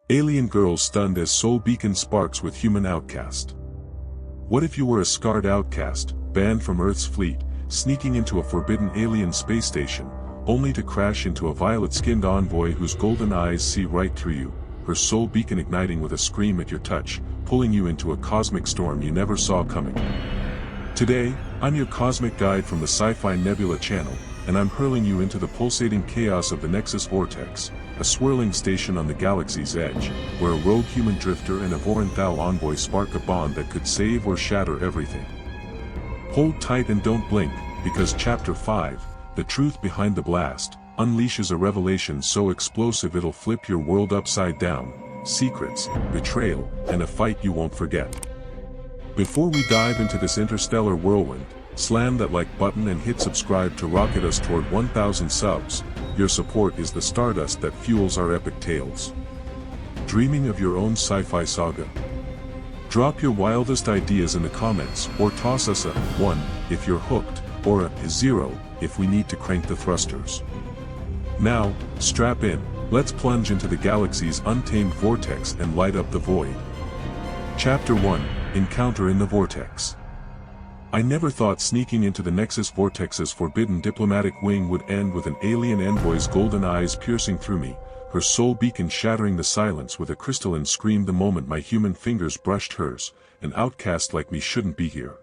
Alien girl stunned as soul beacon sparks with human outcast. What if you were a scarred outcast, banned from Earth's fleet, sneaking into a forbidden alien space station, only to crash into a violet-skinned envoy whose golden eyes see right through you, her soul beacon igniting with a scream at your touch, pulling you into a cosmic storm you never saw coming. Today, I'm your cosmic guide from the sci-fi Nebula channel, and I'm hurling you into the pulsating chaos of the Nexus Vortex, a swirling station on the galaxy's edge, where a rogue human drifter and a Voryn Thal envoy spark a bond that could save or shatter everything. Hold tight and don't blink, because Chapter 5, The Truth Behind the Blast, unleashes a revelation so explosive it'll flip your world upside down, secrets, betrayal, and a fight you won't forget. Before we dive into this interstellar whirlwind, slam that like button and hit subscribe to rocket us toward 1,000 subs. Your support is the stardust that fuels our epic tales. Dreaming of your own sci-fi saga? Drop your wildest ideas in the comments, or toss us a 1 if you're hooked, or a 0 if we need to crank the thrusters. Now, strap in, let's plunge into the galaxy's untamed vortex and light up the void. Chapter 1, Encounter in the Vortex. I never thought sneaking into the Nexus Vortex's forbidden diplomatic wing would end with an alien envoy's golden eyes piercing through me, her soul beacon shattering the silence with a crystalline scream the moment my human fingers brushed hers. An outcast like me shouldn't be here.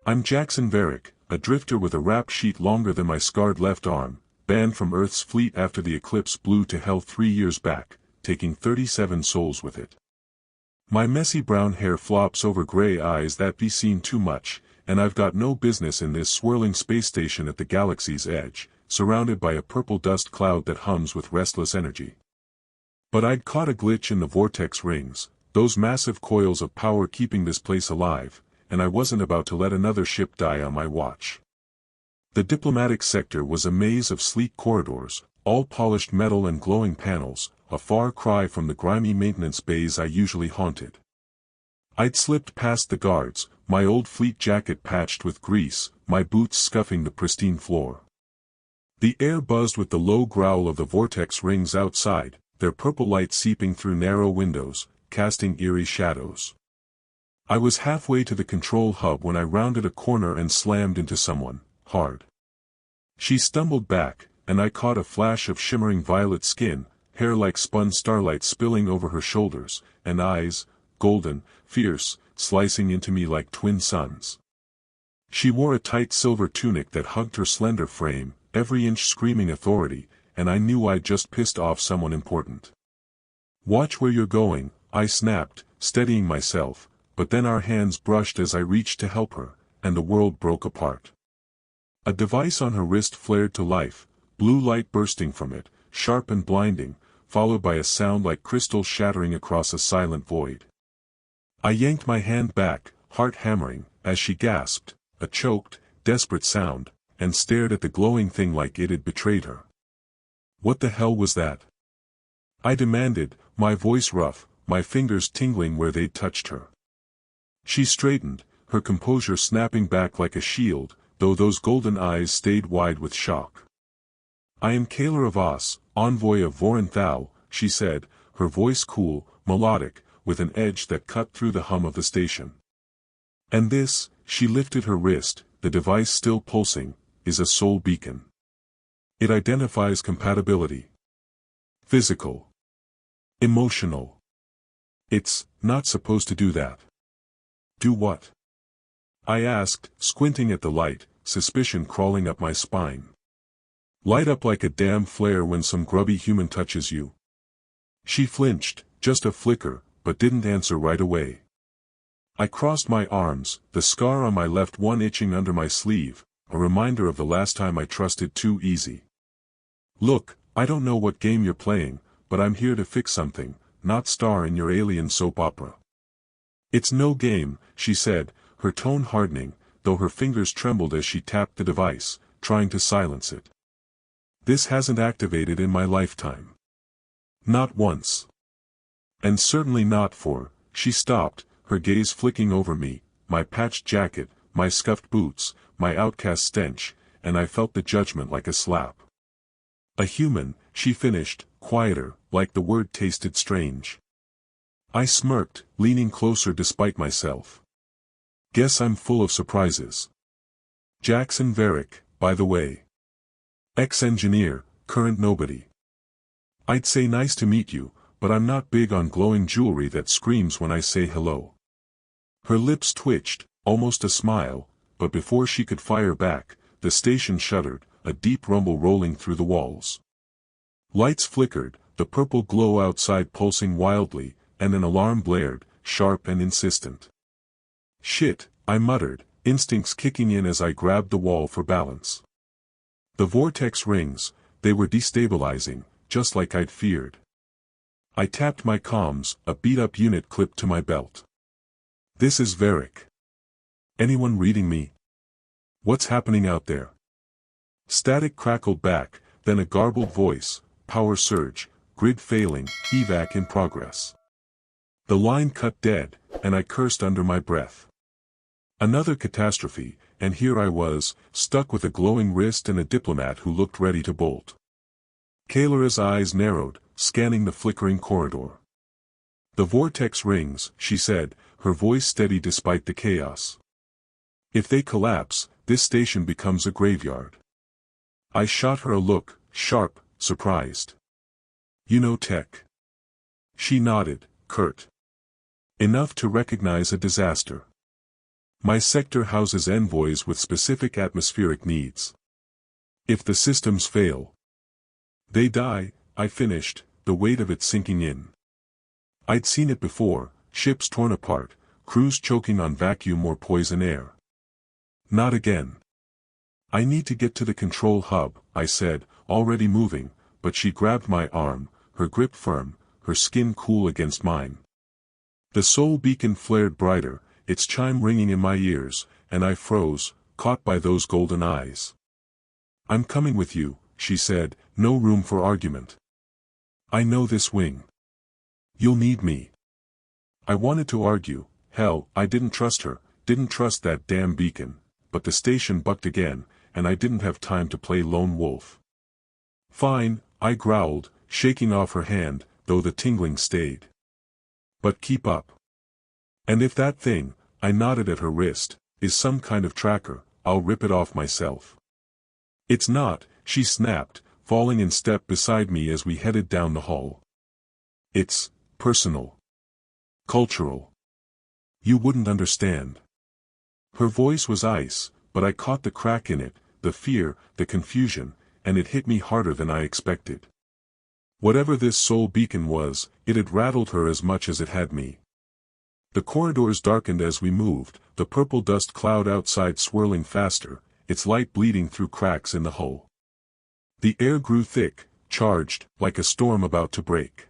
I'm Jaxon Varrick, a drifter with a rap sheet longer than my scarred left arm, banned from Earth's fleet after the eclipse blew to hell 3 years back, taking 37 souls with it. My messy brown hair flops over gray eyes that be seen too much, and I've got no business in this swirling space station at the galaxy's edge, surrounded by a purple dust cloud that hums with restless energy. But I'd caught a glitch in the vortex rings, those massive coils of power keeping this place alive, and I wasn't about to let another ship die on my watch. The diplomatic sector was a maze of sleek corridors, all polished metal and glowing panels, a far cry from the grimy maintenance bays I usually haunted. I'd slipped past the guards, my old fleet jacket patched with grease, my boots scuffing the pristine floor. The air buzzed with the low growl of the vortex rings outside, their purple light seeping through narrow windows, casting eerie shadows. I was halfway to the control hub when I rounded a corner and slammed into someone, hard. She stumbled back, and I caught a flash of shimmering violet skin, hair like spun starlight spilling over her shoulders, and eyes, golden, fierce, slicing into me like twin suns. She wore a tight silver tunic that hugged her slender frame, every inch screaming authority, and I knew I'd just pissed off someone important. Watch where you're going, I snapped, steadying myself, but then our hands brushed as I reached to help her, and the world broke apart. A device on her wrist flared to life, blue light bursting from it, sharp and blinding, followed by a sound like crystal shattering across a silent void. I yanked my hand back, heart hammering, as she gasped, a choked, desperate sound, and stared at the glowing thing like it had betrayed her. What the hell was that? I demanded, my voice rough, my fingers tingling where they'd touched her. She straightened, her composure snapping back like a shield, though those golden eyes stayed wide with shock. I am Kaelyra Voss, envoy of Voryn Thal, she said, her voice cool, melodic, with an edge that cut through the hum of the station. And this, she lifted her wrist, the device still pulsing, is a soul beacon. It identifies compatibility. Physical. Emotional. It's not supposed to do that. Do what? I asked, squinting at the light, suspicion crawling up my spine. Light up like a damn flare when some grubby human touches you. She flinched, just a flicker, but didn't answer right away. I crossed my arms, the scar on my left one itching under my sleeve, a reminder of the last time I trusted too easy. Look, I don't know what game you're playing, but I'm here to fix something, not star in your alien soap opera. It's no game, she said, her tone hardening, though her fingers trembled as she tapped the device, trying to silence it. This hasn't activated in my lifetime. Not once. And certainly not for, she stopped, her gaze flicking over me, my patched jacket, my scuffed boots, my outcast stench, and I felt the judgment like a slap. A human, she finished, quieter, like the word tasted strange. I smirked, leaning closer despite myself. Guess I'm full of surprises. Jaxon Varrick, by the way. Ex-engineer, current nobody. I'd say nice to meet you, but I'm not big on glowing jewelry that screams when I say hello. Her lips twitched, almost a smile, but before she could fire back, the station shuddered, a deep rumble rolling through the walls. Lights flickered, the purple glow outside pulsing wildly, and an alarm blared, sharp and insistent. Shit, I muttered, instincts kicking in as I grabbed the wall for balance. The vortex rings, they were destabilizing, just like I'd feared. I tapped my comms, a beat-up unit clipped to my belt. This is Varrick. Anyone reading me? What's happening out there? Static crackled back, then a garbled voice, power surge, grid failing, evac in progress. The line cut dead, and I cursed under my breath. Another catastrophe, and here I was, stuck with a glowing wrist and a diplomat who looked ready to bolt. Kaelyra's eyes narrowed, scanning the flickering corridor. The vortex rings, she said, her voice steady despite the chaos. If they collapse, this station becomes a graveyard. I shot her a look, sharp, surprised. You know tech. She nodded, curt. Enough to recognize a disaster. My sector houses envoys with specific atmospheric needs. If the systems fail, they die, I finished, the weight of it sinking in. I'd seen it before, ships torn apart, crews choking on vacuum or poison air. Not again. I need to get to the control hub, I said, already moving, but she grabbed my arm, her grip firm, her skin cool against mine. The soul beacon flared brighter, its chime ringing in my ears, and I froze, caught by those golden eyes. I'm coming with you, she said, no room for argument. I know this wing. You'll need me. I wanted to argue, hell, I didn't trust her, didn't trust that damn beacon, but the station bucked again, and I didn't have time to play lone wolf. Fine, I growled, shaking off her hand, though the tingling stayed. But keep up. And if that thing, I nodded at her wrist, is some kind of tracker, I'll rip it off myself. It's not, she snapped, falling in step beside me as we headed down the hall. It's personal. Cultural. You wouldn't understand. Her voice was ice, but I caught the crack in it, the fear, the confusion, and it hit me harder than I expected. Whatever this soul beacon was, it had rattled her as much as it had me. The corridors darkened as we moved, the purple dust cloud outside swirling faster, its light bleeding through cracks in the hull. The air grew thick, charged, like a storm about to break.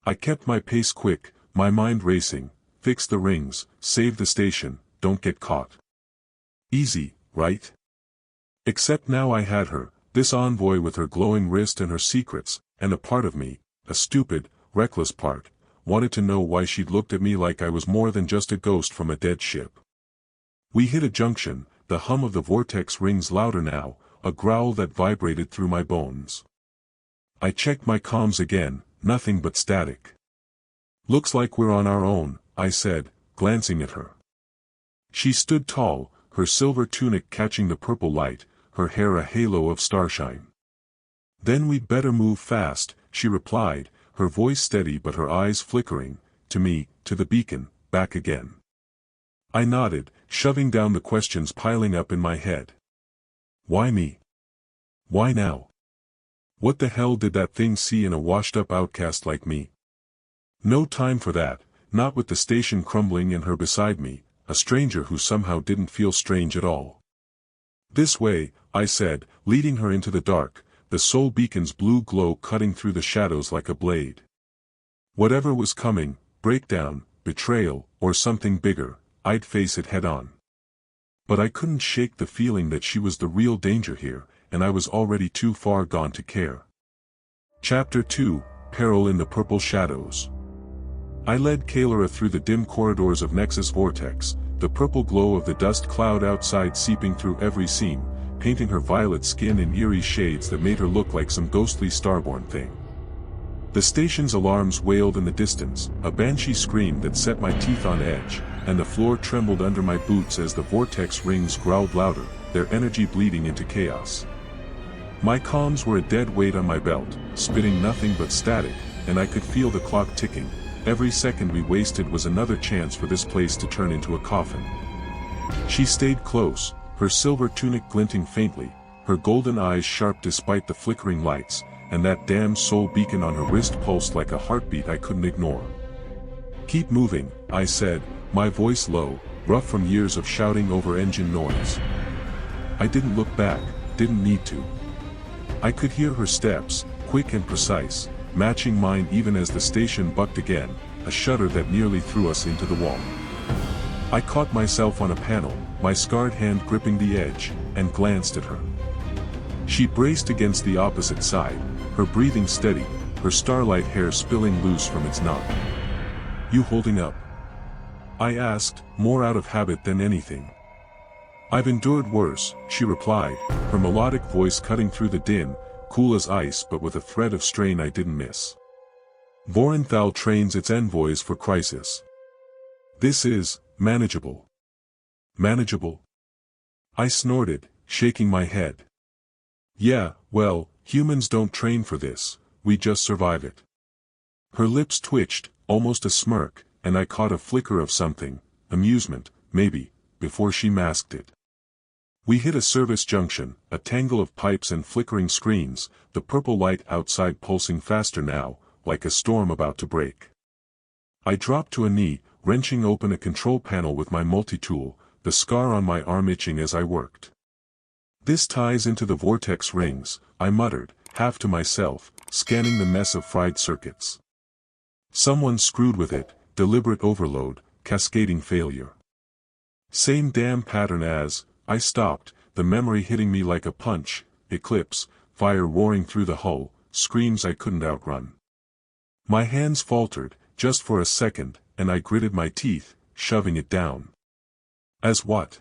I kept my pace quick, my mind racing, fix the rings, save the station, don't get caught. Easy, right? Except now I had her, this envoy with her glowing wrist and her secrets, and a part of me, a stupid, reckless part, wanted to know why she'd looked at me like I was more than just a ghost from a dead ship. We hit a junction, the hum of the vortex rings louder now, a growl that vibrated through my bones. I checked my comms again, nothing but static. Looks like we're on our own, I said, glancing at her. She stood tall, her silver tunic catching the purple light, her hair a halo of starshine. Then we'd better move fast, she replied, her voice steady but her eyes flickering, to me, to the beacon, back again. I nodded, shoving down the questions piling up in my head. Why me? Why now? What the hell did that thing see in a washed-up outcast like me? No time for that, not with the station crumbling and her beside me, a stranger who somehow didn't feel strange at all. This way, I said, leading her into the dark, the soul beacon's blue glow cutting through the shadows like a blade. Whatever was coming, breakdown, betrayal, or something bigger, I'd face it head-on. But I couldn't shake the feeling that she was the real danger here, and I was already too far gone to care. Chapter 2, Peril in the Purple Shadows. I led Kaelyra through the dim corridors of Nexus Vortex, the purple glow of the dust cloud outside seeping through every seam, painting her violet skin in eerie shades that made her look like some ghostly starborn thing. The station's alarms wailed in the distance, a banshee scream that set my teeth on edge, and the floor trembled under my boots as the vortex rings growled louder, their energy bleeding into chaos. My comms were a dead weight on my belt, spitting nothing but static, and I could feel the clock ticking. Every second we wasted was another chance for this place to turn into a coffin. She stayed close, her silver tunic glinting faintly, her golden eyes sharp despite the flickering lights, and that damned soul beacon on her wrist pulsed like a heartbeat I couldn't ignore. "Keep moving," I said, my voice low, rough from years of shouting over engine noise. I didn't look back, didn't need to. I could hear her steps, quick and precise, matching mine even as the station bucked again, a shudder that nearly threw us into the wall. I caught myself on a panel, my scarred hand gripping the edge, and glanced at her. She braced against the opposite side, her breathing steady, her starlight hair spilling loose from its knot. "You holding up?" I asked, more out of habit than anything. "I've endured worse," she replied, her melodic voice cutting through the din, cool as ice but with a thread of strain I didn't miss. "Voryn Thal trains its envoys for crisis. This is manageable." "Manageable?" I snorted, shaking my head. "Yeah, well, humans don't train for this, we just survive it." Her lips twitched, almost a smirk, and I caught a flicker of something, amusement, maybe, before she masked it. We hit a service junction, a tangle of pipes and flickering screens, the purple light outside pulsing faster now, like a storm about to break. I dropped to a knee, wrenching open a control panel with my multi-tool, the scar on my arm itching as I worked. "This ties into the vortex rings," I muttered, half to myself, scanning the mess of fried circuits. "Someone screwed with it, deliberate overload, cascading failure." Same damn pattern as. I stopped, the memory hitting me like a punch, eclipse, fire roaring through the hull, screams I couldn't outrun. My hands faltered, just for a second, and I gritted my teeth, shoving it down. "As what?"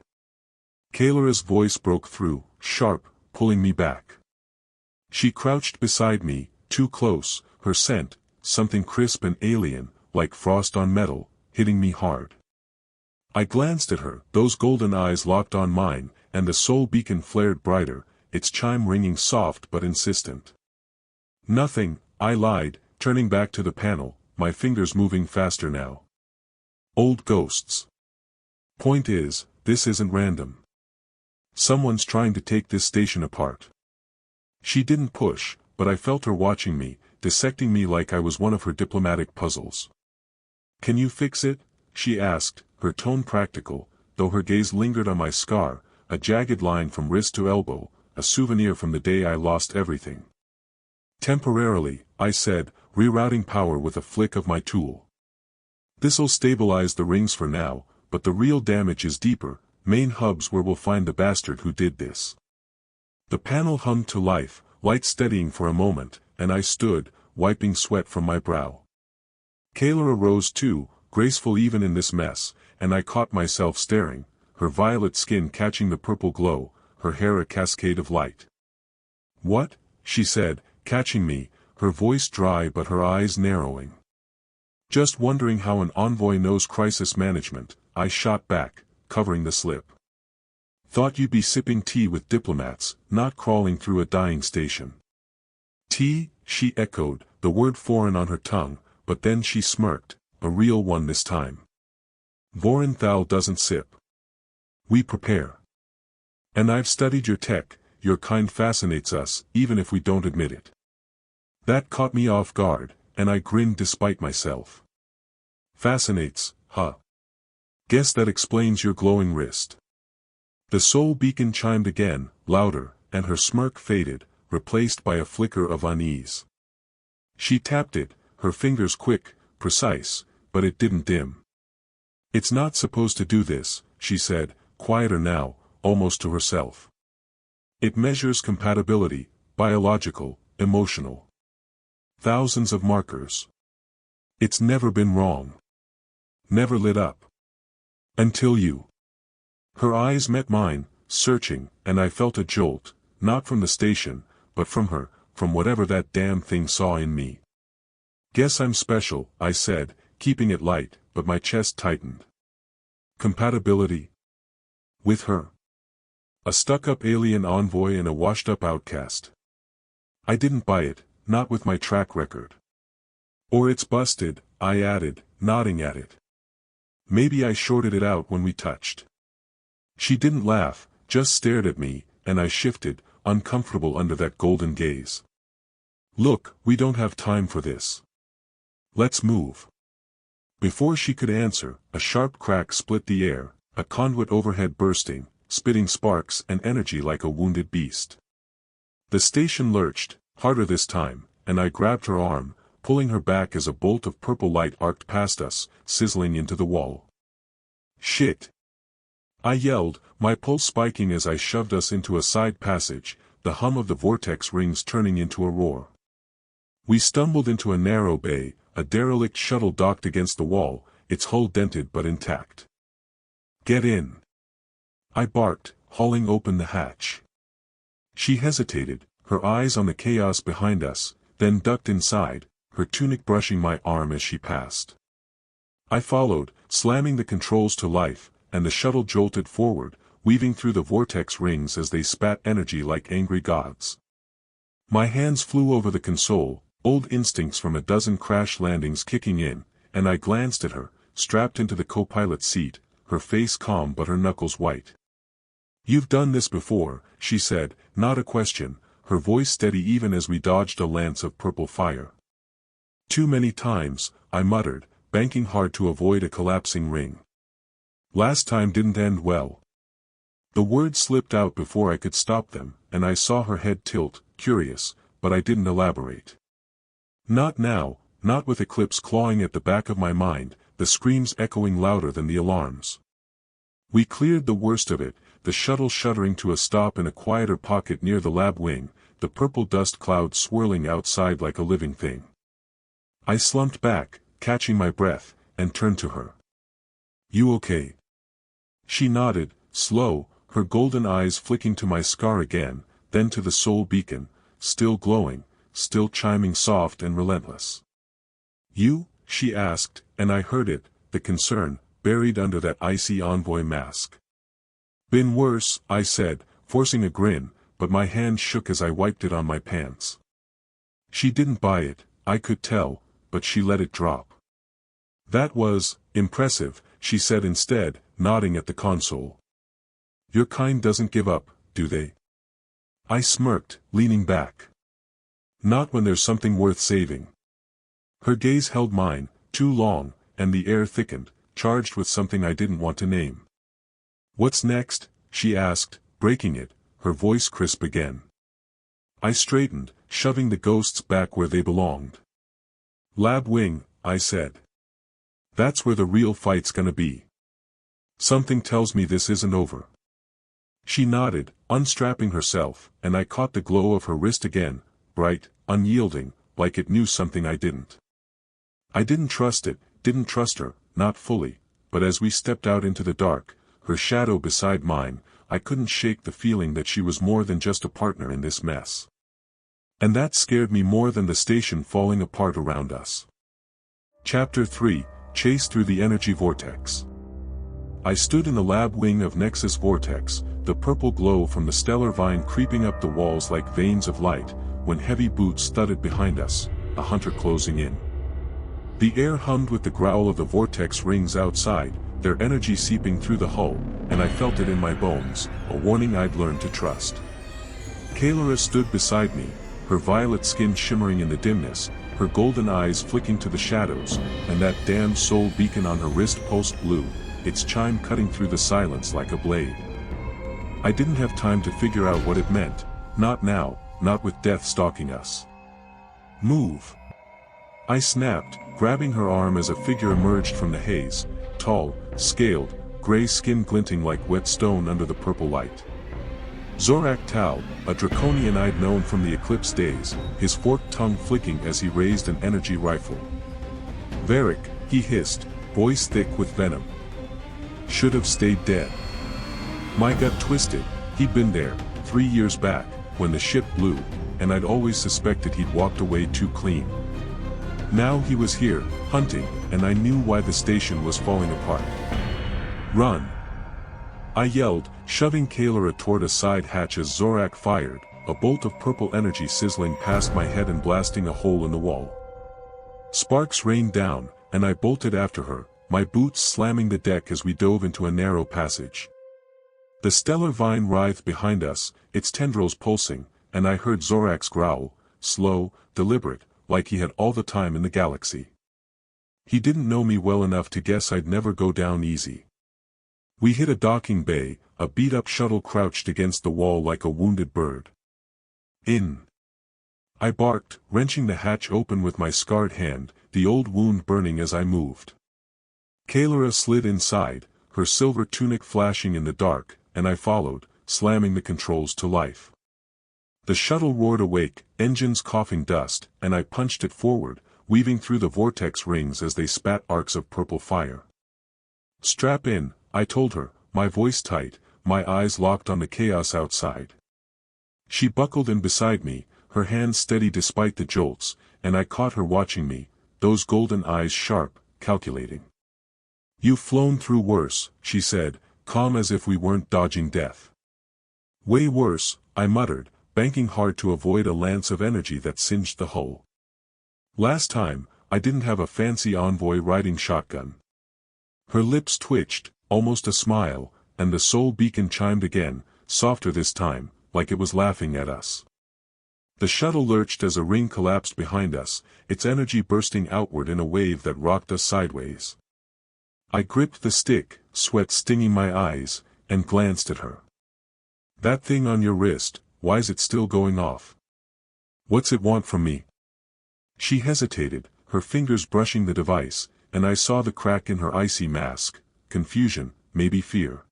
Kaelyra's voice broke through, sharp, pulling me back. She crouched beside me, too close, her scent, something crisp and alien, like frost on metal, hitting me hard. I glanced at her, those golden eyes locked on mine, and the soul beacon flared brighter, its chime ringing soft but insistent. "Nothing," I lied, turning back to the panel, my fingers moving faster now. "Old ghosts. Point is, this isn't random. Someone's trying to take this station apart." She didn't push, but I felt her watching me, dissecting me like I was one of her diplomatic puzzles. "Can you fix it?" she asked, her tone practical, though her gaze lingered on my scar, a jagged line from wrist to elbow, a souvenir from the day I lost everything. "Temporarily," I said, rerouting power with a flick of my tool. "This'll stabilize the rings for now, but the real damage is deeper, main hub's where we'll find the bastard who did this." The panel hummed to life, light steadying for a moment, and I stood, wiping sweat from my brow. Kaelyra rose too, graceful even in this mess, and I caught myself staring, her violet skin catching the purple glow, her hair a cascade of light. "What?" she said, catching me, her voice dry but her eyes narrowing. "Just wondering how an envoy knows crisis management," I shot back, covering the slip. "Thought you'd be sipping tea with diplomats, not crawling through a dying station." "Tea?" she echoed, the word foreign on her tongue, but then she smirked, a real one this time. "Voryn Thal doesn't sip. We prepare. And I've studied your tech, your kind fascinates us, even if we don't admit it." That caught me off guard, and I grinned despite myself. "Fascinates, huh? Guess that explains your glowing wrist." The soul beacon chimed again, louder, and her smirk faded, replaced by a flicker of unease. She tapped it, her fingers quick, precise, but it didn't dim. "It's not supposed to do this," she said, quieter now, almost to herself. "It measures compatibility, biological, emotional. Thousands of markers. It's never been wrong. Never lit up. Until you." Her eyes met mine, searching, and I felt a jolt, not from the station, but from her, from whatever that damn thing saw in me. Guess I'm special, I said, keeping it light, but my chest tightened. Compatibility? With her? A stuck-up alien envoy and a washed-up outcast. I didn't buy it, not with my track record. Or it's busted, I added, nodding at it. Maybe I shorted it out when we touched. She didn't laugh, just stared at me, and I shifted, uncomfortable under that golden gaze. Look, we don't have time for this. Let's move. Before she could answer, a sharp crack split the air, a conduit overhead bursting, spitting sparks and energy like a wounded beast. The station lurched, harder this time, and I grabbed her arm, pulling her back as a bolt of purple light arced past us, sizzling into the wall. Shit! I yelled, my pulse spiking as I shoved us into a side passage, the hum of the vortex rings turning into a roar. We stumbled into a narrow bay, a derelict shuttle docked against the wall, its hull dented but intact. Get in! I barked, hauling open the hatch. She hesitated, her eyes on the chaos behind us, then ducked inside, her tunic brushing my arm as she passed. I followed, slamming the controls to life, and the shuttle jolted forward, weaving through the vortex rings as they spat energy like angry gods. My hands flew over the console, old instincts from a dozen crash landings kicking in, and I glanced at her, strapped into the co-pilot seat, her face calm but her knuckles white. You've done this before, she said, not a question, her voice steady even as we dodged a lance of purple fire. Too many times, I muttered, banking hard to avoid a collapsing ring. Last time didn't end well. The words slipped out before I could stop them, and I saw her head tilt, curious, but I didn't elaborate. Not now, not with Eclipse clawing at the back of my mind, the screams echoing louder than the alarms. We cleared the worst of it, the shuttle shuddering to a stop in a quieter pocket near the lab wing, the purple dust cloud swirling outside like a living thing. I slumped back, catching my breath, and turned to her. You okay? She nodded, slow, her golden eyes flicking to my scar again, then to the soul beacon, still glowing, still chiming soft and relentless. You? She asked, and I heard it, the concern, buried under that icy envoy mask. Been worse, I said, forcing a grin, but my hand shook as I wiped it on my pants. She didn't buy it, I could tell, but she let it drop. That was impressive, she said instead, nodding at the console. Your kind doesn't give up, do they? I smirked, leaning back. Not when there's something worth saving. Her gaze held mine, too long, and the air thickened, charged with something I didn't want to name. What's next? She asked, breaking it, her voice crisp again. I straightened, shoving the ghosts back where they belonged. Lab wing, I said. That's where the real fight's gonna be. Something tells me this isn't over. She nodded, unstrapping herself, and I caught the glow of her wrist again, bright, unyielding, like it knew something I didn't. I didn't trust it, didn't trust her, not fully, but as we stepped out into the dark, her shadow beside mine, I couldn't shake the feeling that she was more than just a partner in this mess. And that scared me more than the station falling apart around us. Chapter 3, Chase Through the Energy Vortex. I stood in the lab wing of Nexus Vortex, the purple glow from the stellar vine creeping up the walls like veins of light, when heavy boots thudded behind us, a hunter closing in. The air hummed with the growl of the vortex rings outside, their energy seeping through the hull, and I felt it in my bones, a warning I'd learned to trust. Kaelyra stood beside me, her violet skin shimmering in the dimness, her golden eyes flicking to the shadows, and that damned soul beacon on her wrist pulsed blue, its chime cutting through the silence like a blade. I didn't have time to figure out what it meant, not now, not with death stalking us. Move! I snapped, grabbing her arm as a figure emerged from the haze, tall, scaled, gray skin glinting like wet stone under the purple light. Voryn Thal, a draconian I'd known from the Eclipse days, his forked tongue flicking as he raised an energy rifle. Varrick, he hissed, voice thick with venom. Should have stayed dead. My gut twisted, he'd been there, 3 years back, when the ship blew, and I'd always suspected he'd walked away too clean. Now he was here, hunting, and I knew why the station was falling apart. Run! I yelled, shoving Kaelyra toward a side hatch as Zorak fired, a bolt of purple energy sizzling past my head and blasting a hole in the wall. Sparks rained down, and I bolted after her, my boots slamming the deck as we dove into a narrow passage. The stellar vine writhed behind us, its tendrils pulsing, and I heard Zorak's growl, slow, deliberate, like he had all the time in the galaxy. He didn't know me well enough to guess I'd never go down easy. We hit a docking bay, a beat-up shuttle crouched against the wall like a wounded bird. In! I barked, wrenching the hatch open with my scarred hand, the old wound burning as I moved. Kaelyra slid inside, her silver tunic flashing in the dark, and I followed, slamming the controls to life. The shuttle roared awake, engines coughing dust, and I punched it forward, weaving through the vortex rings as they spat arcs of purple fire. Strap in, I told her, my voice tight, my eyes locked on the chaos outside. She buckled in beside me, her hands steady despite the jolts, and I caught her watching me, those golden eyes sharp, calculating. You've flown through worse, she said, calm as if we weren't dodging death. Way worse, I muttered, banking hard to avoid a lance of energy that singed the hull. Last time, I didn't have a fancy envoy riding shotgun. Her lips twitched, almost a smile, and the soul beacon chimed again, softer this time, like it was laughing at us. The shuttle lurched as a ring collapsed behind us, its energy bursting outward in a wave that rocked us sideways. I gripped the stick, sweat stinging my eyes, and glanced at her. That thing on your wrist, why's it still going off? What's it want from me? She hesitated, her fingers brushing the device, and I saw the crack in her icy mask, confusion, maybe fear.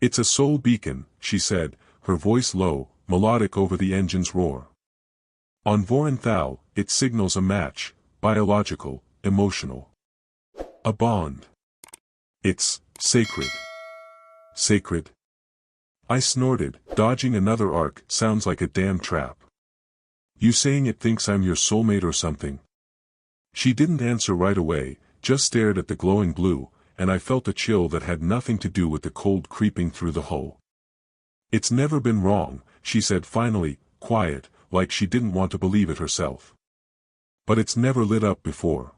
It's a soul beacon, she said, her voice low, melodic over the engine's roar. On Voryn Thal, it signals a match, biological, emotional. A bond. It's sacred. Sacred? I snorted, dodging another arc. Sounds like a damn trap. You saying it thinks I'm your soulmate or something? She didn't answer right away, just stared at the glowing blue, and I felt a chill that had nothing to do with the cold creeping through the hull. It's never been wrong, she said finally, quiet, like she didn't want to believe it herself. But it's never lit up before.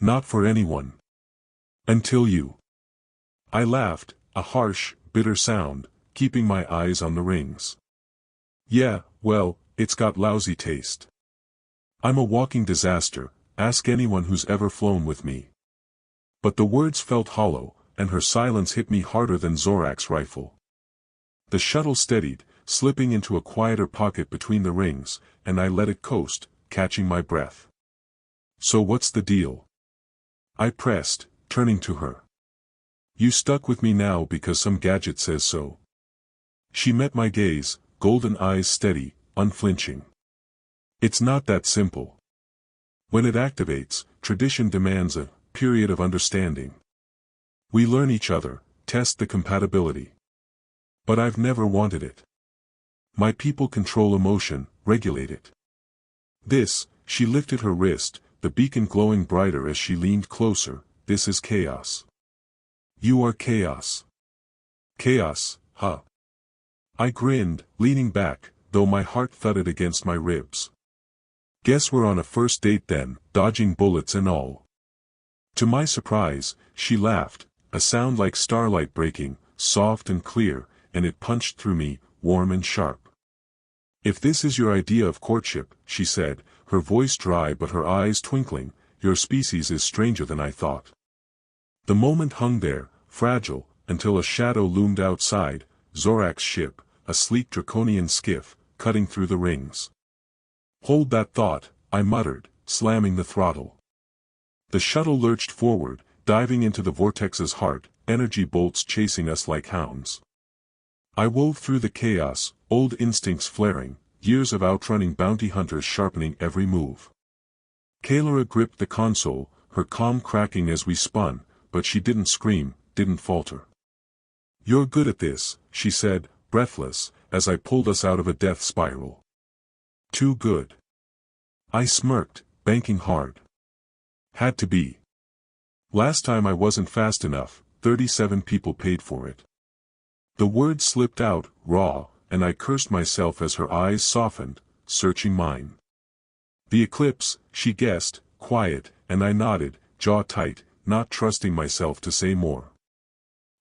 Not for anyone. Until you. I laughed, a harsh, bitter sound, keeping my eyes on the rings. Yeah, well, it's got lousy taste. I'm a walking disaster, ask anyone who's ever flown with me. But the words felt hollow, and her silence hit me harder than Zorak's rifle. The shuttle steadied, slipping into a quieter pocket between the rings, and I let it coast, catching my breath. So what's the deal? I pressed, turning to her. You stuck with me now because some gadget says so. She met my gaze, golden eyes steady, unflinching. It's not that simple. When it activates, tradition demands a period of understanding. We learn each other, test the compatibility. But I've never wanted it. My people control emotion, regulate it. This, she lifted her wrist, the beacon glowing brighter as she leaned closer, this is chaos. You are chaos. Chaos, huh? I grinned, leaning back, though my heart thudded against my ribs. Guess we're on a first date then, dodging bullets and all. To my surprise, she laughed, a sound like starlight breaking, soft and clear, and it punched through me, warm and sharp. If this is your idea of courtship, she said, her voice dry but her eyes twinkling, your species is stranger than I thought. The moment hung there, fragile, until a shadow loomed outside, Zorak's ship, a sleek draconian skiff, cutting through the rings. Hold that thought, I muttered, slamming the throttle. The shuttle lurched forward, diving into the vortex's heart, energy bolts chasing us like hounds. I wove through the chaos, old instincts flaring, years of outrunning bounty hunters sharpening every move. Kaelyra gripped the console, her calm cracking as we spun, but she didn't scream, didn't falter. You're good at this, she said, breathless, as I pulled us out of a death spiral. Too good. I smirked, banking hard. Had to be. Last time I wasn't fast enough, 37 people paid for it. The words slipped out, raw, and I cursed myself as her eyes softened, searching mine. The eclipse, she guessed, quiet, and I nodded, jaw tight, not trusting myself to say more.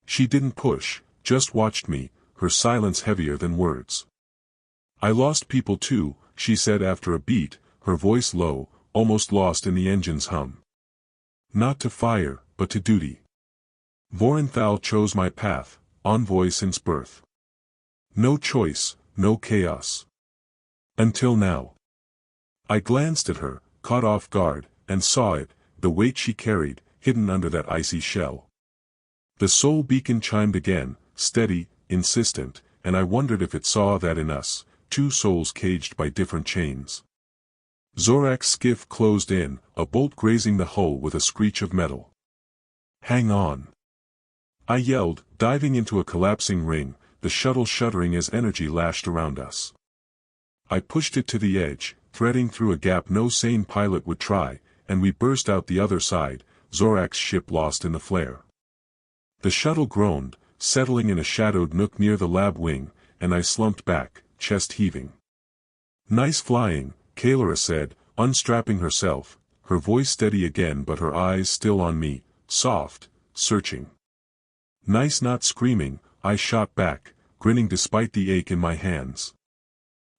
She didn't push, just watched me, her silence heavier than words. I lost people too, she said after a beat, her voice low, almost lost in the engine's hum. Not to fire, but to duty. Voryn Thal chose my path, envoy since birth. No choice, no chaos. Until now. I glanced at her, caught off guard, and saw it, the weight she carried, hidden under that icy shell. The soul beacon chimed again, steady, insistent, and I wondered if it saw that in us, two souls caged by different chains. Zorak's skiff closed in, a bolt grazing the hull with a screech of metal. Hang on! I yelled, diving into a collapsing ring, the shuttle shuddering as energy lashed around us. I pushed it to the edge, threading through a gap no sane pilot would try, and we burst out the other side, Zorak's ship lost in the flare. The shuttle groaned, settling in a shadowed nook near the lab wing, and I slumped back, chest heaving. Nice flying, Kaelyra said, unstrapping herself, her voice steady again but her eyes still on me, soft, searching. Nice not screaming, I shot back, grinning despite the ache in my hands.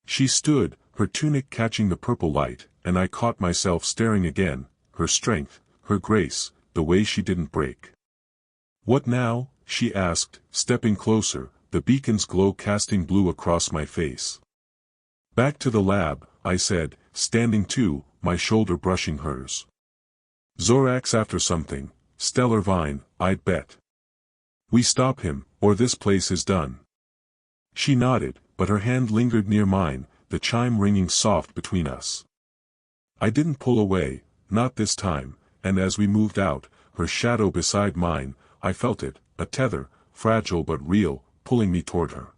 She stood, her tunic catching the purple light, and I caught myself staring again, her strength, her grace, the way she didn't break. What now? She asked, stepping closer, the beacon's glow casting blue across my face. Back to the lab, I said, standing too, my shoulder brushing hers. Zorak's after something, stellar vine, I'd bet. We stop him, or this place is done. She nodded, but her hand lingered near mine, the chime ringing soft between us. I didn't pull away, not this time, and as we moved out, her shadow beside mine, I felt it, a tether, fragile but real, pulling me toward her.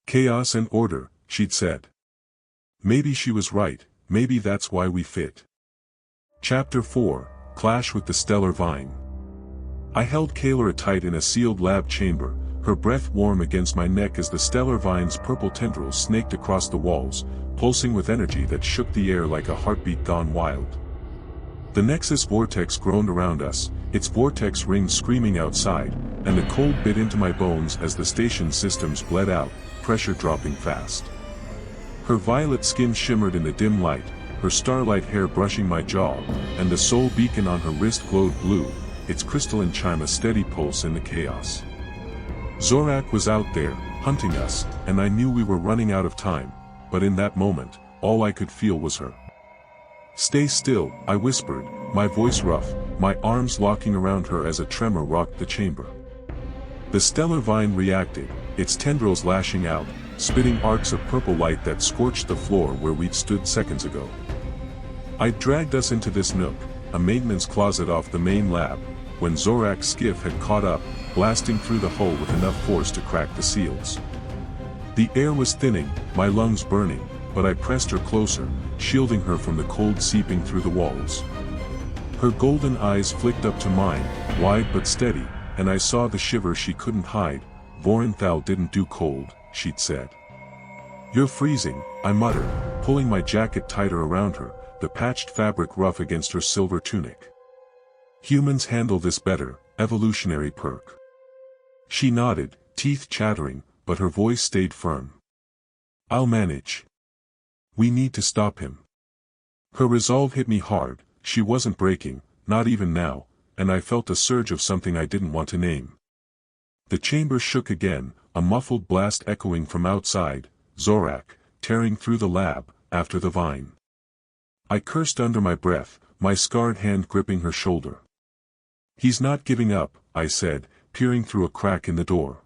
Chaos and order, she'd said. Maybe she was right, maybe that's why we fit. Chapter 4, Clash with the Stellar Vine. I held Kaelyra tight in a sealed lab chamber, her breath warm against my neck as the stellar vine's purple tendrils snaked across the walls, pulsing with energy that shook the air like a heartbeat gone wild. The Nexus Vortex groaned around us, its vortex rings screaming outside, and the cold bit into my bones as the station systems bled out, pressure dropping fast. Her violet skin shimmered in the dim light, her starlight hair brushing my jaw, and the soul beacon on her wrist glowed blue, its crystalline chime a steady pulse in the chaos. Zorak was out there, hunting us, and I knew we were running out of time, but in that moment, all I could feel was her. Stay still, I whispered, my voice rough, my arms locking around her as a tremor rocked the chamber. The stellar vine reacted, its tendrils lashing out, spitting arcs of purple light that scorched the floor where we'd stood seconds ago. I'd dragged us into this nook, a maintenance closet off the main lab, when Zorak's skiff had caught up, blasting through the hull with enough force to crack the seals. The air was thinning, my lungs burning, but I pressed her closer, shielding her from the cold seeping through the walls. Her golden eyes flicked up to mine, wide but steady, and I saw the shiver she couldn't hide. Voryn Thal didn't do cold, she'd said. You're freezing, I muttered, pulling my jacket tighter around her, the patched fabric rough against her silver tunic. Humans handle this better, evolutionary perk. She nodded, teeth chattering, but her voice stayed firm. I'll manage. We need to stop him. Her resolve hit me hard, she wasn't breaking, not even now, and I felt a surge of something I didn't want to name. The chamber shook again, a muffled blast echoing from outside, Zorak, tearing through the lab, after the vine. I cursed under my breath, my scarred hand gripping her shoulder. He's not giving up, I said, peering through a crack in the door.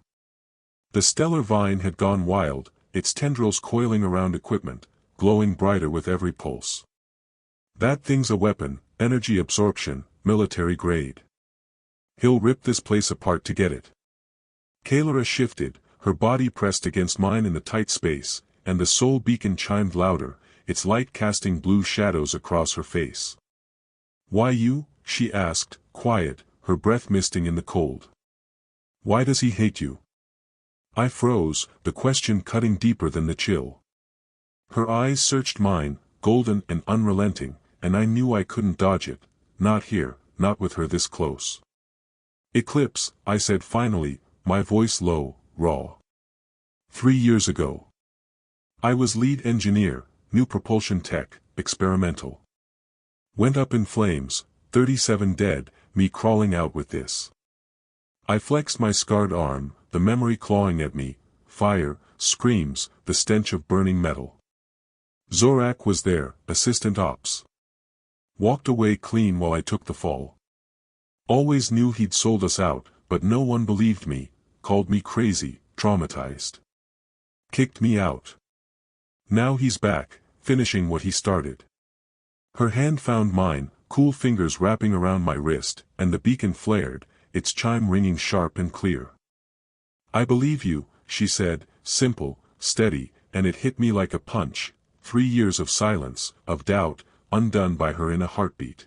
The stellar vine had gone wild, its tendrils coiling around equipment, glowing brighter with every pulse. That thing's a weapon, energy absorption, military grade. He'll rip this place apart to get it. Kaelyra shifted, her body pressed against mine in the tight space, and the soul beacon chimed louder, its light casting blue shadows across her face. "Why you?" she asked, quiet, her breath misting in the cold. "Why does he hate you?" I froze, the question cutting deeper than the chill. Her eyes searched mine, golden and unrelenting, and I knew I couldn't dodge it, not here, not with her this close. "Eclipse," I said finally, my voice low, raw. 3 years ago. I was lead engineer, new propulsion tech, experimental. Went up in flames, 37 dead, me crawling out with this. I flexed my scarred arm, the memory clawing at me, fire, screams, the stench of burning metal. Zorak was there, assistant ops. Walked away clean while I took the fall. Always knew he'd sold us out, but no one believed me, called me crazy, traumatized. Kicked me out. Now he's back, finishing what he started. Her hand found mine, cool fingers wrapping around my wrist, and the beacon flared, its chime ringing sharp and clear. "I believe you," she said, simple, steady, and it hit me like a punch. 3 years of silence, of doubt, undone by her in a heartbeat.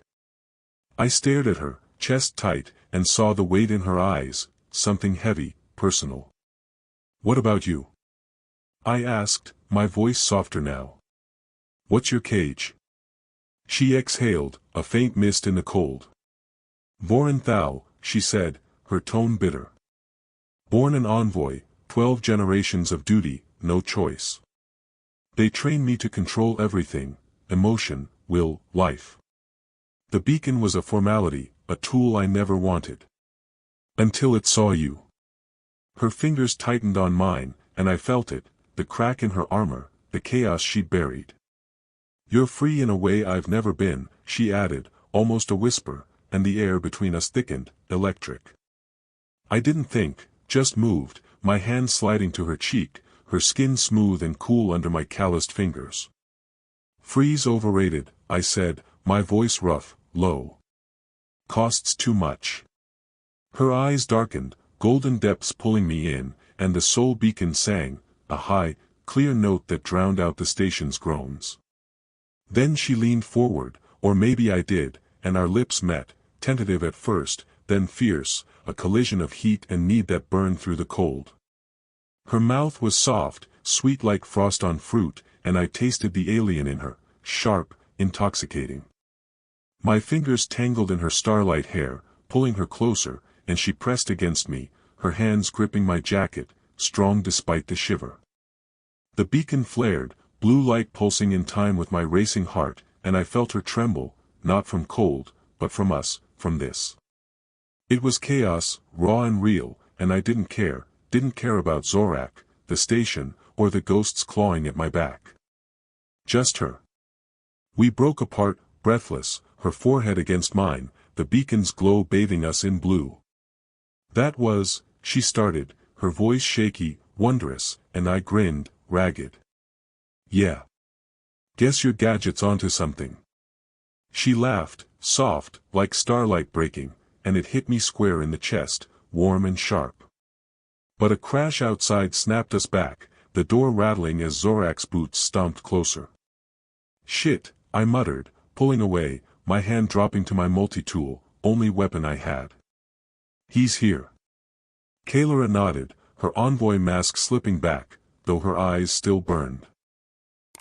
I stared at her, chest tight, and saw the weight in her eyes, something heavy, personal. "What about you?" I asked, my voice softer now. "What's your cage?" She exhaled, a faint mist in the cold. "Voryn Thal," she said, her tone bitter. "Born an envoy, 12 generations of duty, no choice. They trained me to control everything, emotion, will, life. The beacon was a formality, a tool I never wanted. Until it saw you." Her fingers tightened on mine, and I felt it, the crack in her armor, the chaos she'd buried. "You're free in a way I've never been," she added, almost a whisper, and the air between us thickened, electric. I didn't think, just moved, my hand sliding to her cheek, her skin smooth and cool under my calloused fingers. "Free's overrated," I said, my voice rough, low. "Costs too much." Her eyes darkened, golden depths pulling me in, and the soul beacon sang, a high, clear note that drowned out the station's groans. Then she leaned forward, or maybe I did, and our lips met, tentative at first, then fierce, a collision of heat and need that burned through the cold. Her mouth was soft, sweet like frost on fruit, and I tasted the alien in her, sharp, intoxicating. My fingers tangled in her starlight hair, pulling her closer, and she pressed against me, her hands gripping my jacket, strong despite the shiver. The beacon flared, blue light pulsing in time with my racing heart, and I felt her tremble, not from cold, but from us, from this. It was chaos, raw and real, and I didn't care about Zorak, the station, or the ghosts clawing at my back. Just her. We broke apart, breathless, her forehead against mine, the beacon's glow bathing us in blue. "That was," she started, her voice shaky, wondrous, and I grinned, ragged. "Yeah. Guess your gadget's onto something." She laughed, soft, like starlight breaking, and it hit me square in the chest, warm and sharp. But a crash outside snapped us back, the door rattling as Zorak's boots stomped closer. "Shit," I muttered, pulling away, my hand dropping to my multi-tool, only weapon I had. "He's here." Kaelyra nodded, her envoy mask slipping back, though her eyes still burned.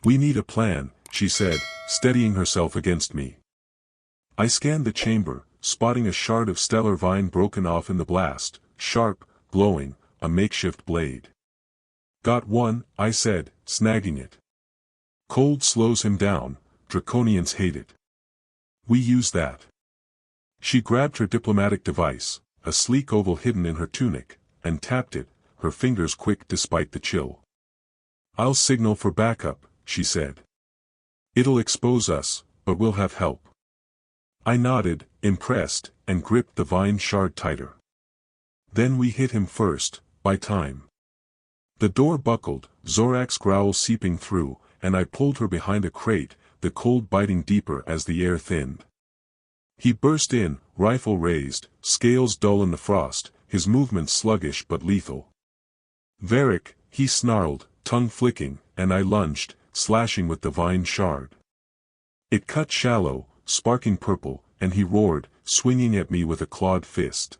"We need a plan," she said, steadying herself against me. I scanned the chamber, spotting a shard of stellar vine broken off in the blast, sharp, glowing, a makeshift blade. "Got one," I said, snagging it. "Cold slows him down, draconians hate it. We use that." She grabbed her diplomatic device, a sleek oval hidden in her tunic, and tapped it, her fingers quick despite the chill. "I'll signal for backup," she said. "It'll expose us, but we'll have help." I nodded, impressed, and gripped the vine shard tighter. Then we hit him first, by time. The door buckled, Zorak's growl seeping through, and I pulled her behind a crate, the cold biting deeper as the air thinned. He burst in, rifle raised, scales dull in the frost, his movements sluggish but lethal. "Varrick," he snarled, tongue flicking, and I lunged, slashing with the vine shard. It cut shallow, sparking purple, and he roared, swinging at me with a clawed fist.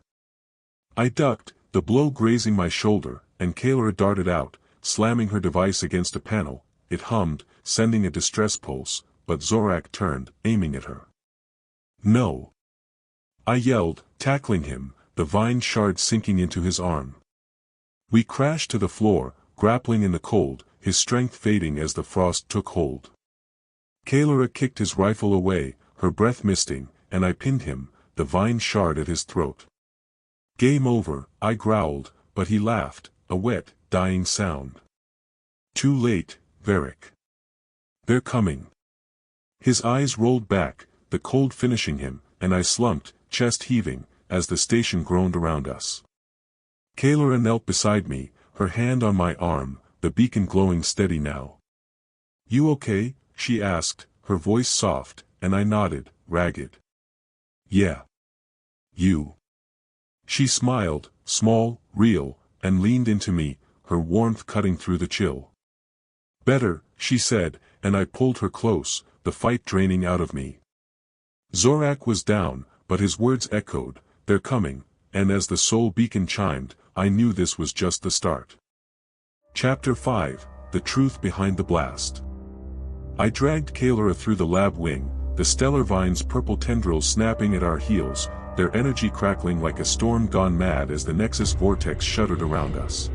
I ducked, the blow grazing my shoulder, and Kaelyra darted out, slamming her device against a panel. It hummed, sending a distress pulse, but Zorak turned, aiming at her. No! I yelled, tackling him, the vine shard sinking into his arm. We crashed to the floor, grappling in the cold, his strength fading as the frost took hold. Kaelyra kicked his rifle away, her breath misting, and I pinned him, the vine shard at his throat. Game over, I growled, but he laughed, a wet, dying sound. Too late, Varrick. They're coming. His eyes rolled back, the cold finishing him, and I slumped, chest heaving, as the station groaned around us. Kaelyra knelt beside me, her hand on my arm, the beacon glowing steady now. You okay? She asked, her voice soft, and I nodded, ragged. Yeah. You. She smiled, small, real, and leaned into me, her warmth cutting through the chill. Better, she said, and I pulled her close, the fight draining out of me. Zorak was down, but his words echoed, they're coming, and as the soul beacon chimed, I knew this was just the start. Chapter 5, The Truth Behind the Blast. I dragged Kaelyra through the lab wing, the stellar vines' purple tendrils snapping at our heels, their energy crackling like a storm gone mad as the Nexus Vortex shuddered around us.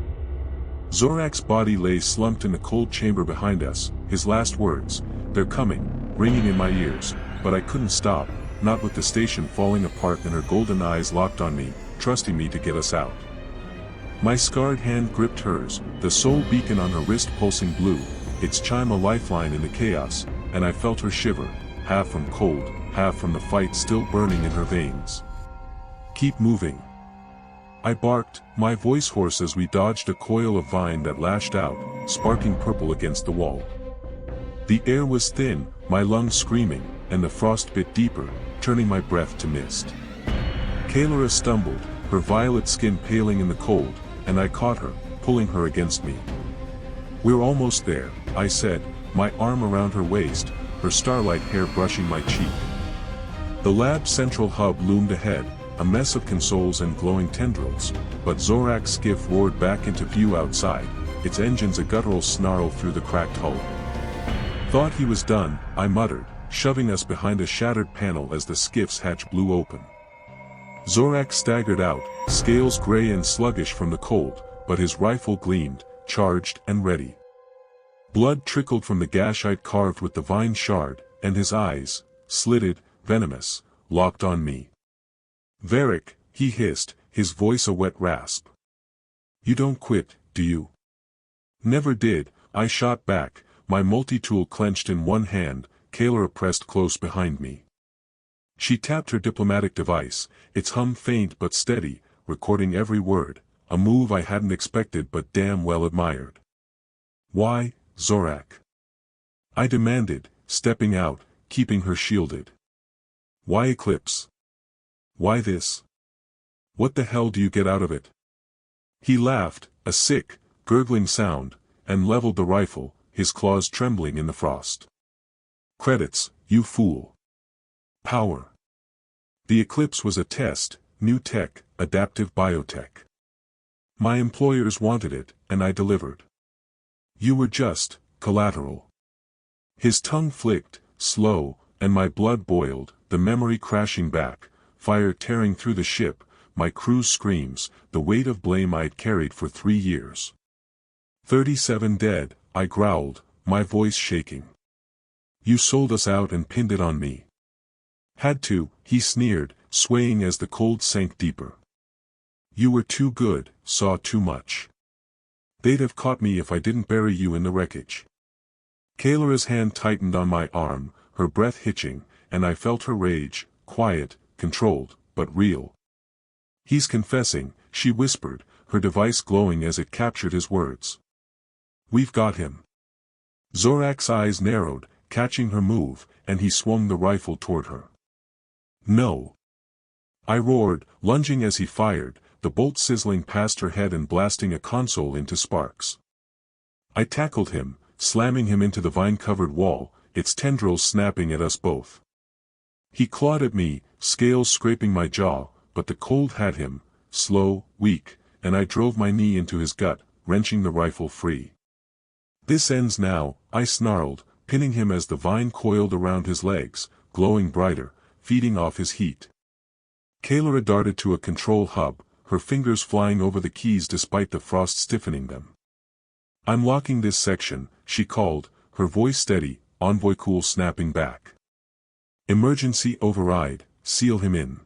Zorak's body lay slumped in the cold chamber behind us, his last words, they're coming, ringing in my ears, but I couldn't stop, not with the station falling apart and her golden eyes locked on me, trusting me to get us out. My scarred hand gripped hers, the soul beacon on her wrist pulsing blue, its chime a lifeline in the chaos, and I felt her shiver, half from cold, half from the fight still burning in her veins. Keep moving. I barked, my voice hoarse as we dodged a coil of vine that lashed out, sparking purple against the wall. The air was thin, my lungs screaming, and the frost bit deeper, turning my breath to mist. Kaelyra stumbled, her violet skin paling in the cold, and I caught her, pulling her against me. We're almost there, I said, my arm around her waist, her starlight hair brushing my cheek. The lab's central hub loomed ahead, a mess of consoles and glowing tendrils, but Zorak's skiff roared back into view outside, its engines a guttural snarl through the cracked hull. Thought he was done, I muttered, shoving us behind a shattered panel as the skiff's hatch blew open. Zorak staggered out, scales gray and sluggish from the cold, but his rifle gleamed, charged and ready. Blood trickled from the gash I'd carved with the vine shard, and his eyes, slitted, venomous, locked on me. Varrick, he hissed, his voice a wet rasp. You don't quit, do you? Never did, I shot back, my multi-tool clenched in one hand, Kaelyra pressed close behind me. She tapped her diplomatic device, its hum faint but steady, recording every word, a move I hadn't expected but damn well admired. Why, Zorak? I demanded, stepping out, keeping her shielded. Why Eclipse? Why this? What the hell do you get out of it? He laughed, a sick, gurgling sound, and leveled the rifle, his claws trembling in the frost. Credits, you fool. Power. The Eclipse was a test, new tech, adaptive biotech. My employers wanted it, and I delivered. You were just collateral. His tongue flicked, slow, and my blood boiled, the memory crashing back, fire tearing through the ship, my crew's screams, the weight of blame I'd carried for 3 years. 37 dead, I growled, my voice shaking. You sold us out and pinned it on me. Had to, he sneered, swaying as the cold sank deeper. You were too good, saw too much. They'd have caught me if I didn't bury you in the wreckage. Kaelyra's hand tightened on my arm, her breath hitching, and I felt her rage, quiet, controlled, but real. He's confessing, she whispered, her device glowing as it captured his words. We've got him. Zorak's eyes narrowed, catching her move, and he swung the rifle toward her. No. I roared, lunging as he fired, the bolt sizzling past her head and blasting a console into sparks. I tackled him, slamming him into the vine-covered wall, its tendrils snapping at us both. He clawed at me, scales scraping my jaw, but the cold had him, slow, weak, and I drove my knee into his gut, wrenching the rifle free. "This ends now," I snarled, pinning him as the vine coiled around his legs, glowing brighter, feeding off his heat. Kaelyra darted to a control hub, her fingers flying over the keys despite the frost stiffening them. "I'm locking this section," she called, her voice steady, envoy cool snapping back. "Emergency override, seal him in."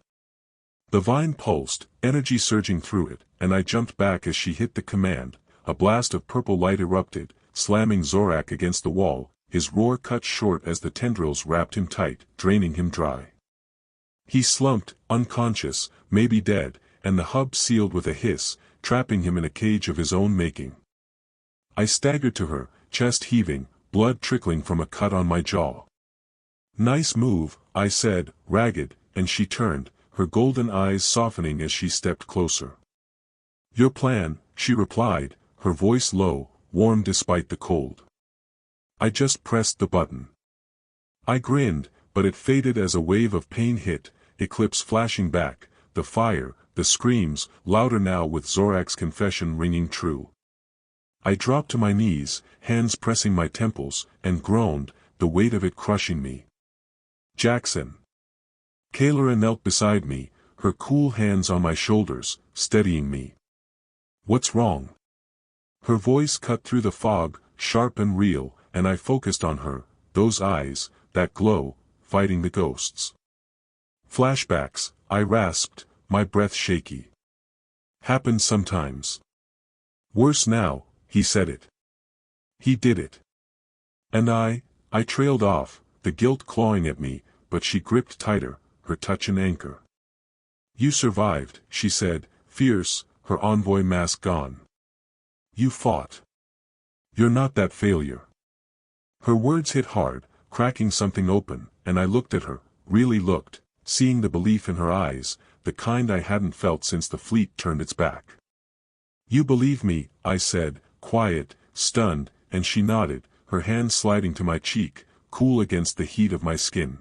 The vine pulsed, energy surging through it, and I jumped back as she hit the command. A blast of purple light erupted, slamming Zorak against the wall, his roar cut short as the tendrils wrapped him tight, draining him dry. He slumped, unconscious, maybe dead, and the hub sealed with a hiss, trapping him in a cage of his own making. I staggered to her, chest heaving, blood trickling from a cut on my jaw. "Nice move," I said, ragged, and she turned, her golden eyes softening as she stepped closer. "Your plan," she replied, her voice low, warm despite the cold. "I just pressed the button." I grinned, but it faded as a wave of pain hit, eclipse flashing back, the fire, the screams, louder now with Zorak's confession ringing true. I dropped to my knees, hands pressing my temples, and groaned, the weight of it crushing me. "Jaxon." Kaelyra knelt beside me, her cool hands on my shoulders, steadying me. "What's wrong?" Her voice cut through the fog, sharp and real, and I focused on her, those eyes, that glow, fighting the ghosts. "Flashbacks," I rasped, my breath shaky. "Happens sometimes." "Worse now," he said it. He did it. And I trailed off, the guilt clawing at me, but she gripped tighter, her touch an anchor. "You survived," she said, fierce, her envoy mask gone. "You fought. You're not that failure." Her words hit hard, cracking something open, and I looked at her, really looked, seeing the belief in her eyes, the kind I hadn't felt since the fleet turned its back. "You believe me," I said, quiet, stunned, and she nodded, her hand sliding to my cheek, cool against the heat of my skin.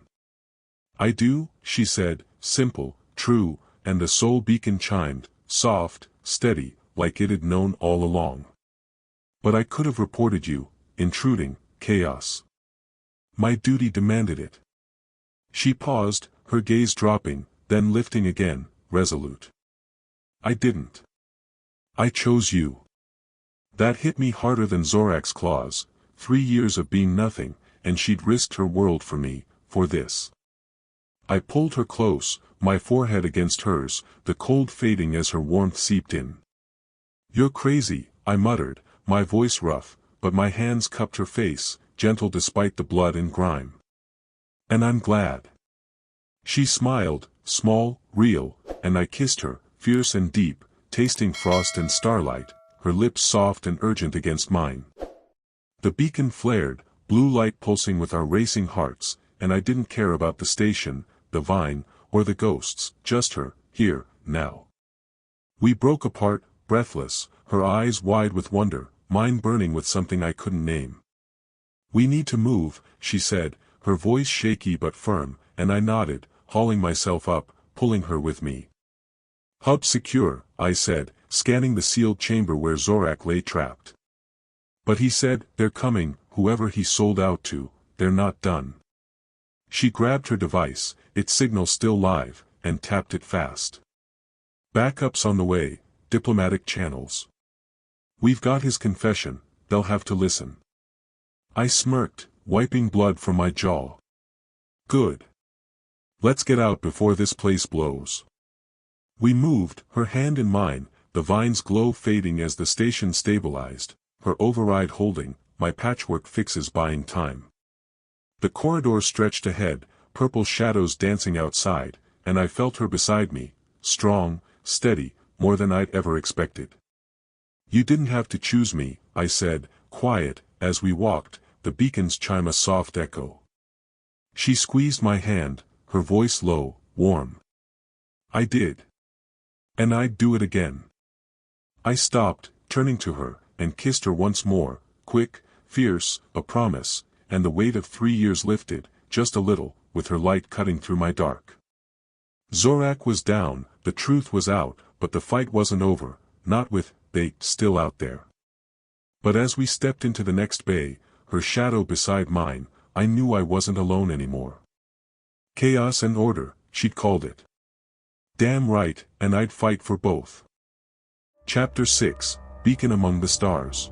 "I do," she said, simple, true, and the soul beacon chimed, soft, steady, like it had known all along. "But I could have reported you, intruding, chaos. My duty demanded it." She paused, her gaze dropping, then lifting again, resolute. "I didn't. I chose you." That hit me harder than Zorak's claws, 3 years of being nothing, and she'd risked her world for me, for this. I pulled her close, my forehead against hers, the cold fading as her warmth seeped in. "You're crazy," I muttered, my voice rough, but my hands cupped her face, gentle despite the blood and grime. "And I'm glad." She smiled, small, real, and I kissed her, fierce and deep, tasting frost and starlight, her lips soft and urgent against mine. The beacon flared, blue light pulsing with our racing hearts, and I didn't care about the station, the vine, or the ghosts, just her, here, now. We broke apart, breathless, her eyes wide with wonder, mine burning with something I couldn't name. "We need to move," she said, her voice shaky but firm, and I nodded, hauling myself up, pulling her with me. "Hub secure," I said, scanning the sealed chamber where Zorak lay trapped. But he said, "They're coming, whoever he sold out to, they're not done." She grabbed her device, its signal still live, and tapped it fast. "Backups on the way, diplomatic channels. We've got his confession, they'll have to listen." I smirked, wiping blood from my jaw. "Good. Let's get out before this place blows." We moved, her hand in mine, the vine's glow fading as the station stabilized, her override holding, my patchwork fixes buying time. The corridor stretched ahead, purple shadows dancing outside, and I felt her beside me, strong, steady, more than I'd ever expected. "You didn't have to choose me," I said, quiet, as we walked, the beacon's chime a soft echo. She squeezed my hand, her voice low, warm. "I did. And I'd do it again." I stopped, turning to her, and kissed her once more, quick, fierce, a promise, and the weight of 3 years lifted, just a little, with her light cutting through my dark. Zorak was down, the truth was out, but the fight wasn't over, not with they still out there. But as we stepped into the next bay, her shadow beside mine, I knew I wasn't alone anymore. Chaos and order, she'd called it. Damn right, and I'd fight for both. Chapter 6, Beacon Among the Stars.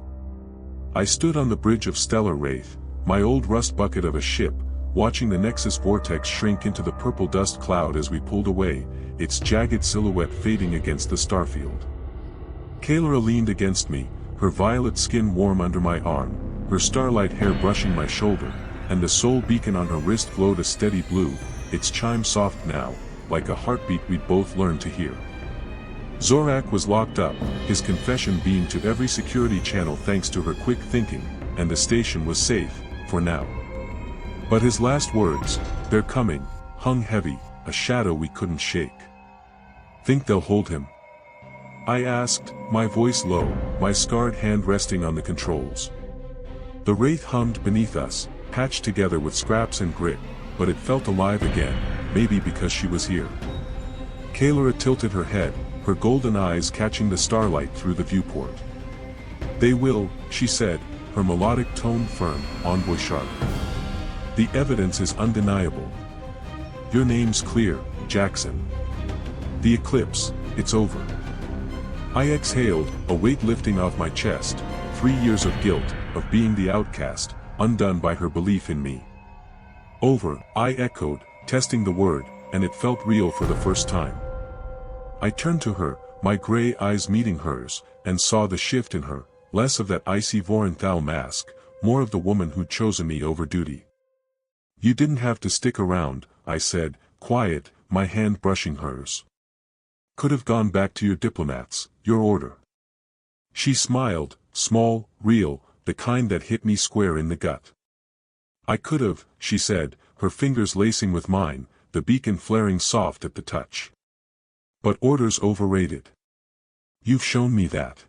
I stood on the bridge of Stellar Wraith, my old rust bucket of a ship, watching the Nexus Vortex shrink into the purple dust cloud as we pulled away, its jagged silhouette fading against the starfield. Kaelyra leaned against me, her violet skin warm under my arm, her starlight hair brushing my shoulder, and the soul beacon on her wrist glowed a steady blue, its chime soft now, like a heartbeat we'd both learned to hear. Zorak was locked up, his confession beamed to every security channel thanks to her quick thinking, and the station was safe, for now. But his last words, "They're coming," hung heavy, a shadow we couldn't shake. "Think they'll hold him?" I asked, my voice low, my scarred hand resting on the controls. The wraith hummed beneath us, patched together with scraps and grit, but it felt alive again, maybe because she was here. Kaelyra tilted her head, her golden eyes catching the starlight through the viewport. "They will," she said, her melodic tone firm, envoy sharp. "The evidence is undeniable. Your name's clear, Jaxon. The eclipse, it's over." I exhaled, a weight lifting off my chest, 3 years of guilt, of being the outcast, undone by her belief in me. "Over," I echoed, testing the word, and it felt real for the first time. I turned to her, my gray eyes meeting hers, and saw the shift in her, less of that icy Voryn Thal mask, more of the woman who'd chosen me over duty. "You didn't have to stick around," I said, quiet, my hand brushing hers. "Could have gone back to your diplomats, your order." She smiled, small, real, the kind that hit me square in the gut. "I could have," she said, her fingers lacing with mine, the beacon flaring soft at the touch. "But order's overrated. You've shown me that."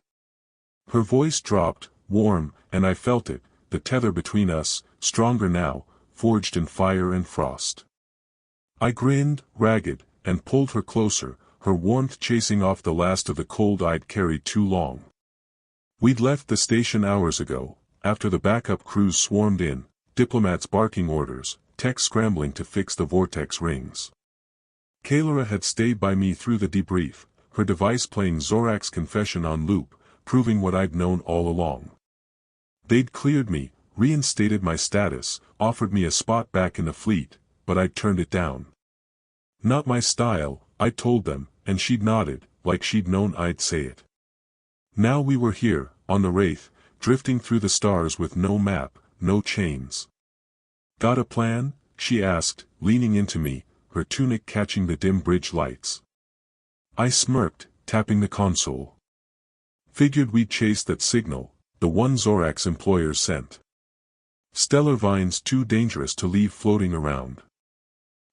Her voice dropped, warm, and I felt it, the tether between us, stronger now, forged in fire and frost. I grinned, ragged, and pulled her closer, her warmth chasing off the last of the cold I'd carried too long. We'd left the station hours ago, after the backup crews swarmed in, diplomats barking orders, tech scrambling to fix the vortex rings. Kaelyra had stayed by me through the debrief, her device playing Zorak's confession on loop, proving what I'd known all along. They'd cleared me, reinstated my status, offered me a spot back in the fleet, but I'd turned it down. Not my style, I told them, and she'd nodded, like she'd known I'd say it. Now we were here, on the Wraith, drifting through the stars with no map, no chains. "Got a plan?" she asked, leaning into me, her tunic catching the dim bridge lights. I smirked, tapping the console. "Figured we'd chase that signal, the one Zorak's employers sent. Stellar Vine's too dangerous to leave floating around.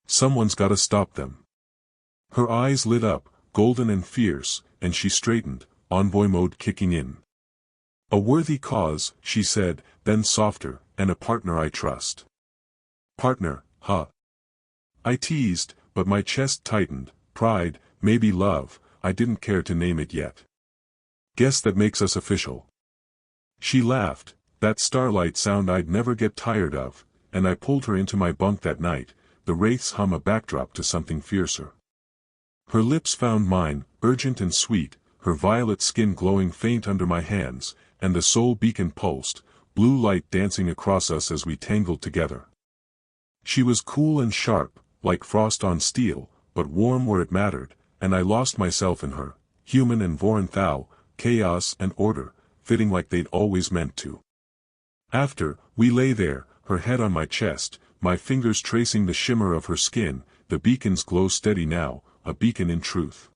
Someone's gotta stop them." Her eyes lit up, golden and fierce, and she straightened, envoy mode kicking in. "A worthy cause," she said, then softer, "and a partner I trust." "Partner, huh?" I teased, but my chest tightened, pride, maybe love, I didn't care to name it yet. "Guess that makes us official." She laughed, that starlight sound I'd never get tired of, and I pulled her into my bunk that night, the Wraith's hum a backdrop to something fiercer. Her lips found mine, urgent and sweet, her violet skin glowing faint under my hands, and the soul beacon pulsed, blue light dancing across us as we tangled together. She was cool and sharp, like frost on steel, but warm where it mattered, and I lost myself in her, human and Voryn Thal, chaos and order, fitting like they'd always meant to. After, we lay there, her head on my chest, my fingers tracing the shimmer of her skin, the beacon's glow steady now, a beacon in truth.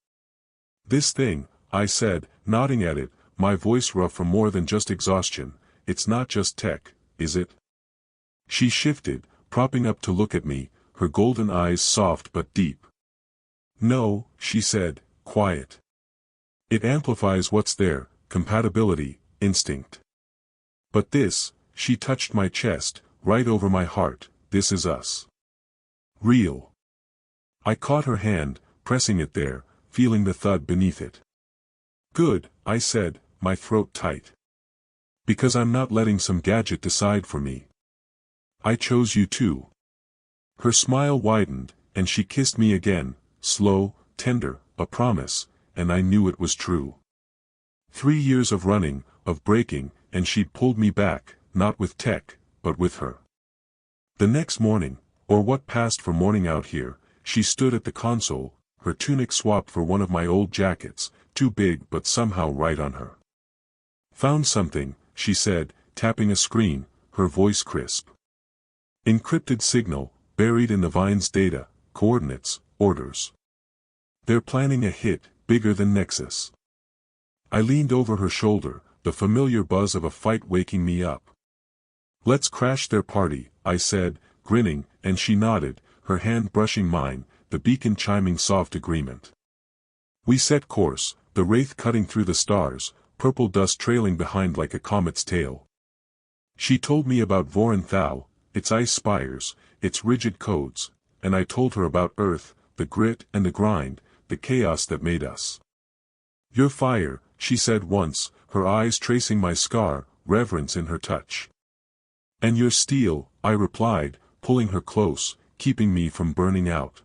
"This thing," I said, nodding at it, my voice rough from more than just exhaustion, "it's not just tech, is it?" She shifted, propping up to look at me, her golden eyes soft but deep. "No," she said, quiet. "It amplifies what's there, compatibility, instinct. But this," she touched my chest, right over my heart. This is us. Real. I caught her hand, pressing it there, feeling the thud beneath it. Good, I said, my throat tight. Because I'm not letting some gadget decide for me. I chose you too. Her smile widened, and she kissed me again, slow, tender, a promise, and I knew it was true. 3 years of running, of breaking, and she'd pulled me back, not with tech, but with her. The next morning, or what passed for morning out here, she stood at the console, her tunic swapped for one of my old jackets, too big but somehow right on her. Found something, she said, tapping a screen, her voice crisp. Encrypted signal, buried in the Vine's data, coordinates, orders. They're planning a hit, bigger than Nexus. I leaned over her shoulder, the familiar buzz of a fight waking me up. Let's crash their party, I said, grinning, and she nodded, her hand brushing mine, the beacon chiming soft agreement. We set course, the wraith cutting through the stars, purple dust trailing behind like a comet's tail. She told me about Voryn Thal, its ice spires, its rigid codes, and I told her about Earth, the grit and the grind, the chaos that made us. Your fire, she said once, her eyes tracing my scar, reverence in her touch. And your steel, I replied, pulling her close, keeping me from burning out.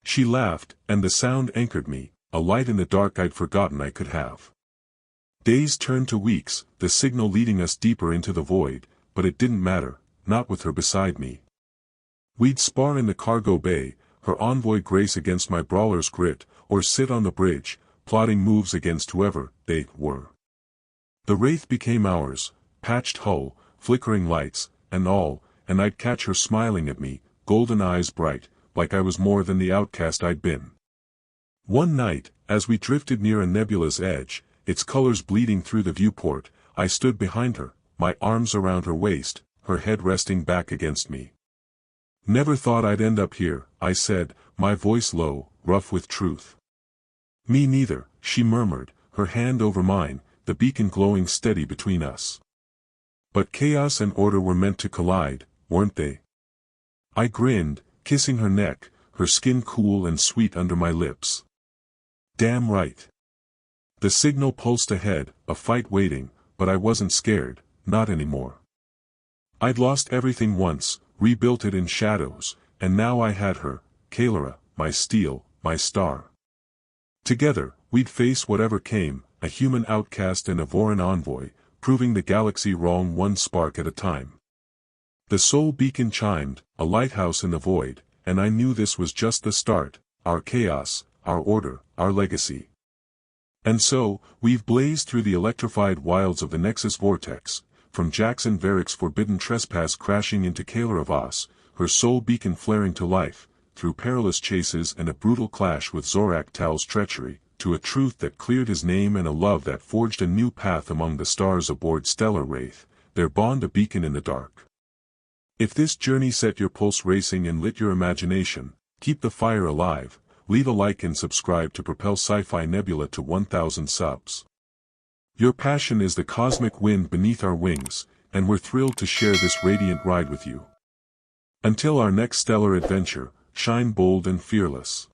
She laughed, and the sound anchored me, a light in the dark I'd forgotten I could have. Days turned to weeks, the signal leading us deeper into the void, but it didn't matter, not with her beside me. We'd spar in the cargo bay, her envoy grace against my brawler's grit, or sit on the bridge, plotting moves against whoever they were. The wraith became ours, patched hull, flickering lights, and all, and I'd catch her smiling at me, golden eyes bright, like I was more than the outcast I'd been. One night, as we drifted near a nebula's edge, its colors bleeding through the viewport, I stood behind her, my arms around her waist, her head resting back against me. Never thought I'd end up here, I said, my voice low, rough with truth. Me neither, she murmured, her hand over mine, the beacon glowing steady between us. But chaos and order were meant to collide, weren't they? I grinned, kissing her neck, her skin cool and sweet under my lips. Damn right. The signal pulsed ahead, a fight waiting, but I wasn't scared, not anymore. I'd lost everything once, rebuilt it in shadows, and now I had her, Kaelyra, my steel, my star. Together, we'd face whatever came, a human outcast and a Voryn envoy, proving the galaxy wrong one spark at a time. The soul beacon chimed, a lighthouse in the void, and I knew this was just the start, our chaos, our order, our legacy. And so, we've blazed through the electrified wilds of the Nexus Vortex, from Jaxon Varrick's forbidden trespass crashing into Kaelyra Voss, her soul beacon flaring to life, through perilous chases and a brutal clash with Thal's treachery, to a truth that cleared his name and a love that forged a new path among the stars aboard Stellar Wraith, their bond a beacon in the dark. If this journey set your pulse racing and lit your imagination, keep the fire alive, leave a like and subscribe to propel Sci-Fi Nebula to 1,000 subs. Your passion is the cosmic wind beneath our wings, and we're thrilled to share this radiant ride with you. Until our next stellar adventure, shine bold and fearless.